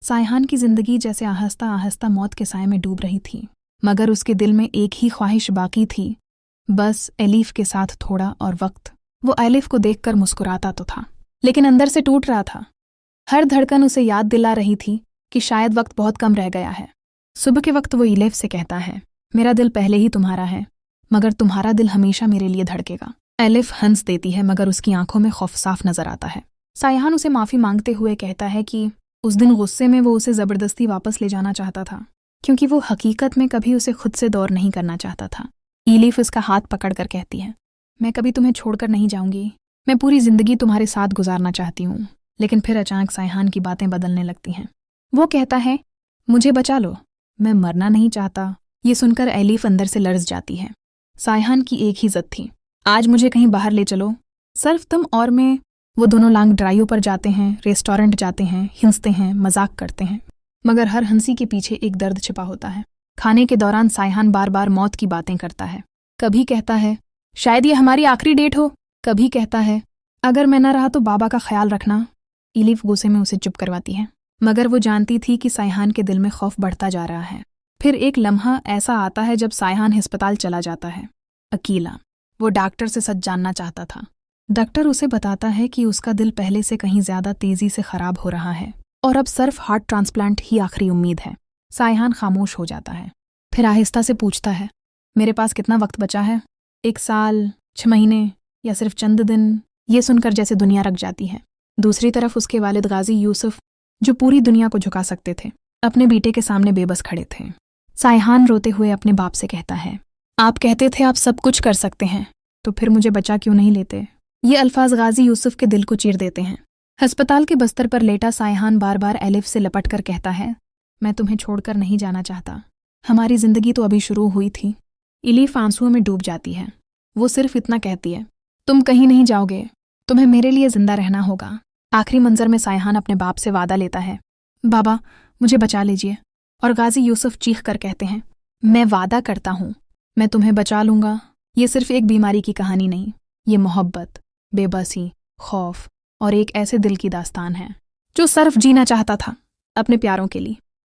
सायहान की जिंदगी जैसे आहिस्ता आहिस्ता मौत के साए में डूब रही थी, मगर उसके दिल में एक ही ख्वाहिश बाकी थी, बस एलिफ के साथ थोड़ा और वक्त। वो एलिफ को देखकर मुस्कुराता तो था, लेकिन अंदर से टूट रहा था। हर धड़कन उसे याद दिला रही थी कि शायद वक्त बहुत कम रह गया है। सुबह के वक्त वो एलिफ से कहता है, मेरा दिल पहले ही तुम्हारा है, मगर तुम्हारा दिल हमेशा मेरे लिए धड़केगा। एलिफ हंस देती है, मगर उसकी आंखों में खौफ साफ नजर आता है। सायहान उसे माफी मांगते हुए कहता है कि उस दिन गुस्से में वो उसे जबरदस्ती वापस ले जाना चाहता था, क्योंकि वो हकीकत में कभी उसे खुद से दूर नहीं करना चाहता था। एलिफ उसका हाथ पकड़कर कहती है, मैं कभी तुम्हें छोड़कर नहीं जाऊंगी, मैं पूरी जिंदगी तुम्हारे साथ गुजारना चाहती हूँ। लेकिन फिर अचानक सायहान की बातें बदलने लगती हैं। वो कहता है, मुझे बचा लो, मैं मरना नहीं चाहता। ये सुनकर एलिफ अंदर से लर्ज जाती है। सायहान की एक ही जिद थी, आज मुझे कहीं बाहर ले चलो, सिर्फ तुम और मैं। वो दोनों लॉन्ग ड्राइव पर जाते हैं, रेस्टोरेंट जाते हैं, हंसते हैं, मजाक करते हैं, मगर हर हंसी के पीछे एक दर्द छिपा होता है। खाने के दौरान सायहान बार बार मौत की बातें करता है। कभी कहता है, शायद ये हमारी आखिरी डेट हो। कभी कहता है, अगर मैं न रहा तो बाबा का ख्याल रखना। एलिफ गुस्से में उसे चुप करवाती है, मगर वो जानती थी कि सायहान के दिल में खौफ बढ़ता जा रहा है। फिर एक लम्हा ऐसा आता है जब सायहान अस्पताल चला जाता है, अकेला। वो डॉक्टर से सच जानना चाहता था। डॉक्टर उसे बताता है कि उसका दिल पहले से कहीं ज्यादा तेजी से खराब हो रहा है और अब सिर्फ हार्ट ट्रांसप्लांट ही आखिरी उम्मीद है। सायहान खामोश हो जाता है, फिर आहिस्ता से पूछता है, मेरे पास कितना वक्त बचा है? 1 साल, 6 महीने या सिर्फ चंद दिन? ये सुनकर जैसे दुनिया रक जाती है। दूसरी तरफ उसके वालिद गाजी यूसुफ, जो पूरी दुनिया को झुका सकते थे, अपने बेटे के सामने बेबस खड़े थे। सायहान रोते हुए अपने बाप से कहता है, आप कहते थे आप सब कुछ कर सकते हैं, तो फिर मुझे बचा क्यों नहीं लेते? ये अल्फाज गाजी यूसुफ के दिल को चीर देते हैं। अस्पताल के बस्तर पर लेटा सायहान बार बार एलिफ से लपट कर कहता है, मैं तुम्हें छोड़कर नहीं जाना चाहता, हमारी जिंदगी तो अभी शुरू हुई थी। एलिफ आंसुओं में डूब जाती है। वो सिर्फ इतना कहती है, तुम कहीं नहीं जाओगे, तुम्हें मेरे लिए जिंदा रहना होगा। आखिरी मंजर में सायहान अपने बाप से वादा लेता है, बाबा मुझे बचा लीजिए। और गाजी यूसुफ चीख कर कहते हैं, मैं वादा करता हूँ, मैं तुम्हें बचा लूंगा। ये सिर्फ एक बीमारी की कहानी नहीं, ये मोहब्बत, बेबसी, खौफ और एक ऐसे दिल की दास्तान है जो सिर्फ जीना चाहता था अपने प्यारों के लिए।